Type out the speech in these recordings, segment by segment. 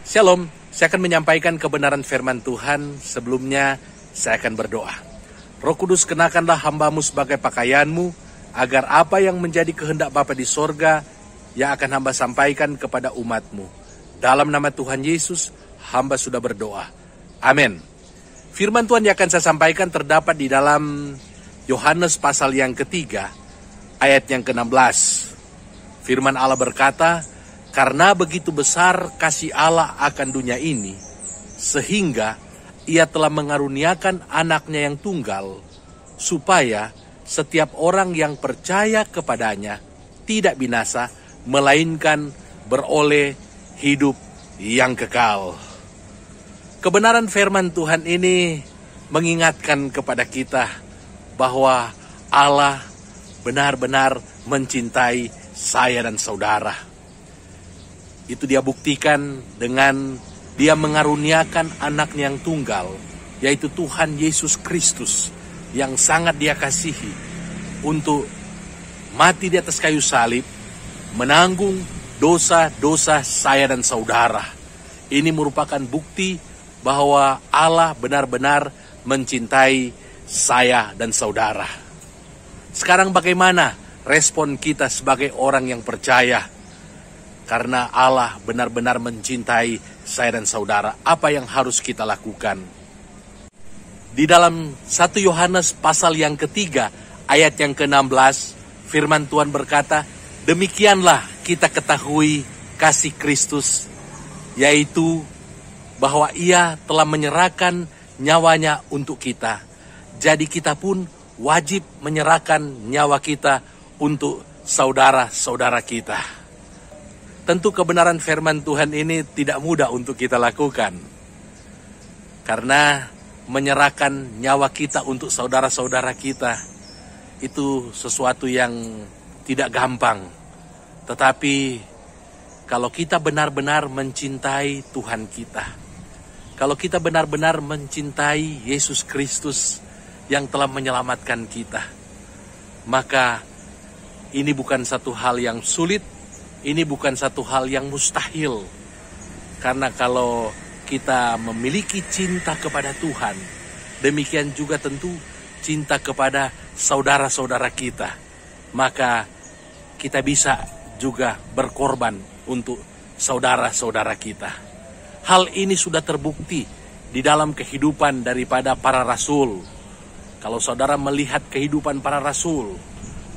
Shalom, saya akan menyampaikan kebenaran firman Tuhan. Sebelumnya, saya akan berdoa. Roh Kudus, kenakanlah hamba-Mu sebagai pakaian-Mu, agar apa yang menjadi kehendak Bapa di sorga, yang akan hamba sampaikan kepada umat-Mu. Dalam nama Tuhan Yesus, hamba sudah berdoa. Amin. Firman Tuhan yang akan saya sampaikan terdapat di dalam Yohanes pasal yang ketiga, ayat yang ke-16. Firman Allah berkata, karena begitu besar kasih Allah akan dunia ini, sehingga Ia telah mengaruniakan anaknya yang tunggal, supaya setiap orang yang percaya kepadanya tidak binasa, melainkan beroleh hidup yang kekal. Kebenaran firman Tuhan ini mengingatkan kepada kita bahwa Allah benar-benar mencintai saya dan saudara. Itu Dia buktikan dengan Dia mengaruniakan anaknya yang tunggal, yaitu Tuhan Yesus Kristus, yang sangat Dia kasihi, untuk mati di atas kayu salib, menanggung dosa-dosa saya dan saudara. Ini merupakan bukti bahwa Allah benar-benar mencintai saya dan saudara. Sekarang bagaimana respon kita sebagai orang yang percaya? Karena Allah benar-benar mencintai saya dan saudara, apa yang harus kita lakukan? Di dalam 1 Yohanes pasal yang ketiga, ayat yang ke-16, firman Tuhan berkata, demikianlah kita ketahui kasih Kristus, yaitu bahwa Ia telah menyerahkan nyawanya untuk kita. Jadi kita pun wajib menyerahkan nyawa kita untuk saudara-saudara kita. Tentu kebenaran firman Tuhan ini tidak mudah untuk kita lakukan. Karena menyerahkan nyawa kita untuk saudara-saudara kita itu sesuatu yang tidak gampang. Tetapi kalau kita benar-benar mencintai Tuhan kita, kalau kita benar-benar mencintai Yesus Kristus yang telah menyelamatkan kita, maka ini bukan satu hal yang sulit. Ini bukan satu hal yang mustahil. Karena kalau kita memiliki cinta kepada Tuhan, demikian juga tentu cinta kepada saudara-saudara kita, maka kita bisa juga berkorban untuk saudara-saudara kita. Hal ini sudah terbukti di dalam kehidupan daripada para rasul. Kalau saudara melihat kehidupan para rasul,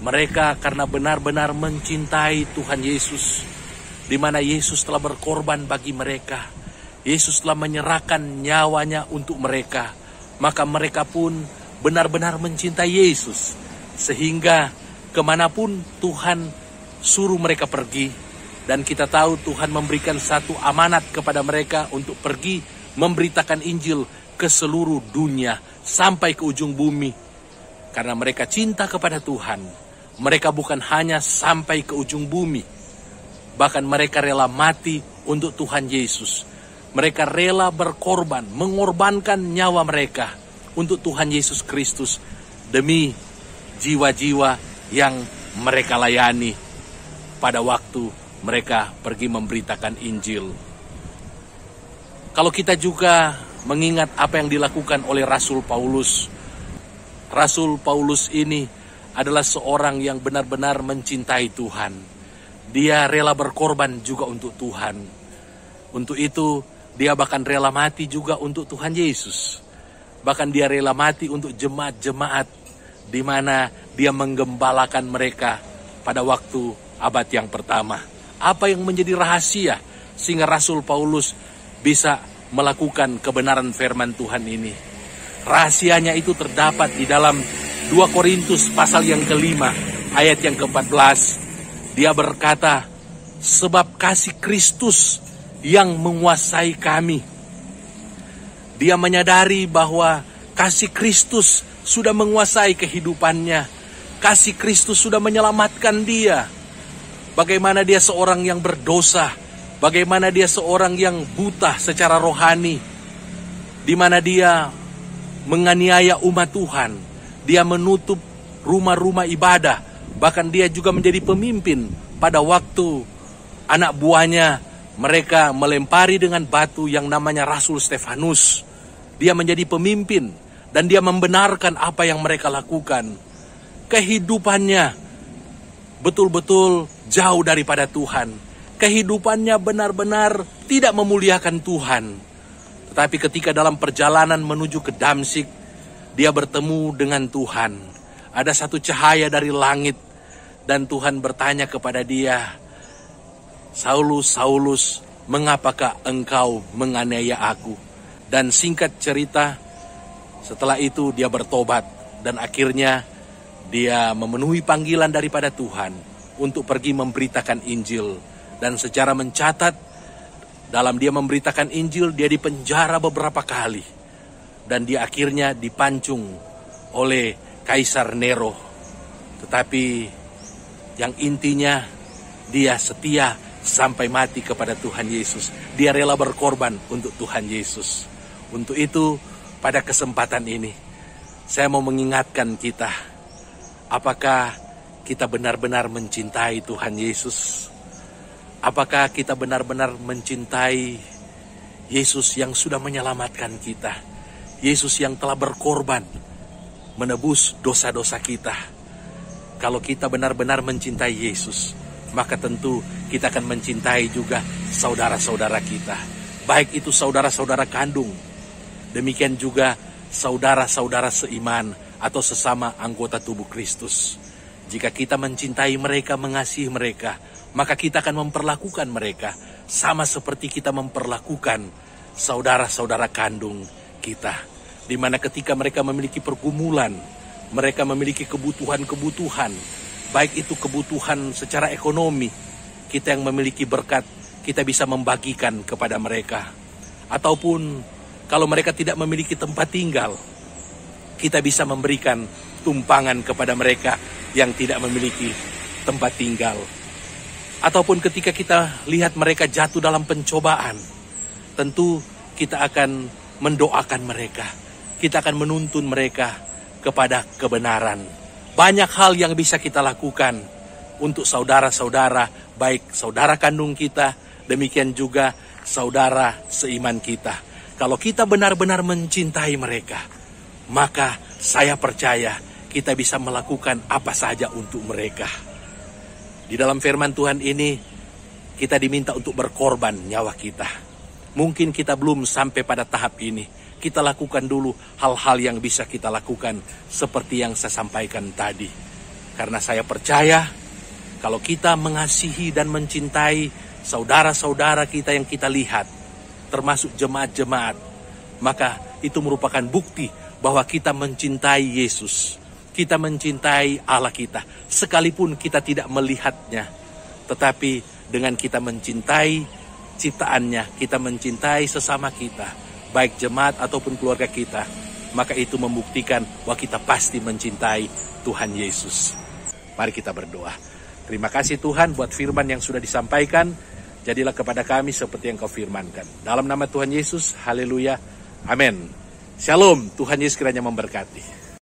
mereka karena benar-benar mencintai Tuhan Yesus, di mana Yesus telah berkorban bagi mereka. Yesus telah menyerahkan nyawanya untuk mereka. Maka mereka pun benar-benar mencintai Yesus. Sehingga kemanapun Tuhan suruh mereka pergi. Dan kita tahu Tuhan memberikan satu amanat kepada mereka untuk pergi memberitakan Injil ke seluruh dunia, sampai ke ujung bumi. Karena mereka cinta kepada Tuhan, mereka bukan hanya sampai ke ujung bumi, bahkan mereka rela mati untuk Tuhan Yesus. Mereka rela berkorban, mengorbankan nyawa mereka untuk Tuhan Yesus Kristus demi jiwa-jiwa yang mereka layani pada waktu mereka pergi memberitakan Injil. Kalau kita juga mengingat apa yang dilakukan oleh Rasul Paulus. Rasul Paulus ini adalah seorang yang benar-benar mencintai Tuhan. Dia rela berkorban juga untuk Tuhan. Untuk itu, dia bahkan rela mati juga untuk Tuhan Yesus. Bahkan dia rela mati untuk jemaat-jemaat di mana dia menggembalakan mereka pada waktu abad yang pertama. Apa yang menjadi rahasia sehingga Rasul Paulus bisa melakukan kebenaran firman Tuhan ini? Rahasianya itu terdapat di dalam 2 Korintus pasal yang kelima, ayat yang ke-14. Dia berkata, sebab kasih Kristus yang menguasai kami. Dia menyadari bahwa kasih Kristus sudah menguasai kehidupannya. Kasih Kristus sudah menyelamatkan dia. Bagaimana dia seorang yang berdosa, bagaimana dia seorang yang buta secara rohani, di mana dia menganiaya umat Tuhan. Dia menutup rumah-rumah ibadah. Bahkan dia juga menjadi pemimpin pada waktu anak buahnya Mereka melempari dengan batu yang namanya Rasul Stefanus. Dia menjadi pemimpin dan dia membenarkan apa yang mereka lakukan. Kehidupannya betul-betul jauh daripada Tuhan. Kehidupannya benar-benar tidak memuliakan Tuhan. Tetapi ketika dalam perjalanan menuju ke Damsyik, dia bertemu dengan Tuhan. Ada satu cahaya dari langit dan Tuhan bertanya kepada dia, "Saulus, Saulus, mengapakah engkau menganiaya aku?" Dan singkat cerita, setelah itu dia bertobat dan akhirnya dia memenuhi panggilan daripada Tuhan untuk pergi memberitakan Injil. Dan secara mencatat, dalam dia memberitakan Injil, dia dipenjara beberapa kali. Dan dia akhirnya dipancung oleh Kaisar Nero. Tetapi yang intinya, dia setia sampai mati kepada Tuhan Yesus. Dia rela berkorban untuk Tuhan Yesus. Untuk itu, pada kesempatan ini, saya mau mengingatkan kita, apakah kita benar-benar mencintai Tuhan Yesus? Apakah kita benar-benar mencintai Yesus yang sudah menyelamatkan kita? Yesus yang telah berkorban menebus dosa-dosa kita. Kalau kita benar-benar mencintai Yesus, maka tentu kita akan mencintai juga saudara-saudara kita. Baik itu saudara-saudara kandung, demikian juga saudara-saudara seiman atau sesama anggota tubuh Kristus. Jika kita mencintai mereka, mengasihi mereka, maka kita akan memperlakukan mereka sama seperti kita memperlakukan saudara-saudara kandung kita. Di mana ketika mereka memiliki pergumulan, mereka memiliki kebutuhan-kebutuhan, baik itu kebutuhan secara ekonomi, kita yang memiliki berkat, kita bisa membagikan kepada mereka. Ataupun kalau mereka tidak memiliki tempat tinggal, kita bisa memberikan tumpangan kepada mereka yang tidak memiliki tempat tinggal. Ataupun ketika kita lihat mereka jatuh dalam pencobaan, tentu kita akan mendoakan mereka. Kita akan menuntun mereka kepada kebenaran. Banyak hal yang bisa kita lakukan untuk saudara-saudara, baik saudara kandung kita, demikian juga saudara seiman kita. Kalau kita benar-benar mencintai mereka, maka saya percaya kita bisa melakukan apa saja untuk mereka. Di dalam firman Tuhan ini, kita diminta untuk berkorban nyawa kita. Mungkin kita belum sampai pada tahap ini. Kita lakukan dulu hal-hal yang bisa kita lakukan seperti yang saya sampaikan tadi. Karena saya percaya, kalau kita mengasihi dan mencintai saudara-saudara kita yang kita lihat, termasuk jemaat-jemaat, maka itu merupakan bukti bahwa kita mencintai Yesus. Kita mencintai Allah kita, sekalipun kita tidak melihatnya. Tetapi dengan kita mencintai ciptaannya, kita mencintai sesama kita, baik jemaat ataupun keluarga kita, maka itu membuktikan bahwa kita pasti mencintai Tuhan Yesus. Mari kita berdoa. Terima kasih Tuhan buat firman yang sudah disampaikan. Jadilah kepada kami seperti yang kau firmankan. Dalam nama Tuhan Yesus, haleluya, amin. Shalom, Tuhan Yesus kiranya memberkati.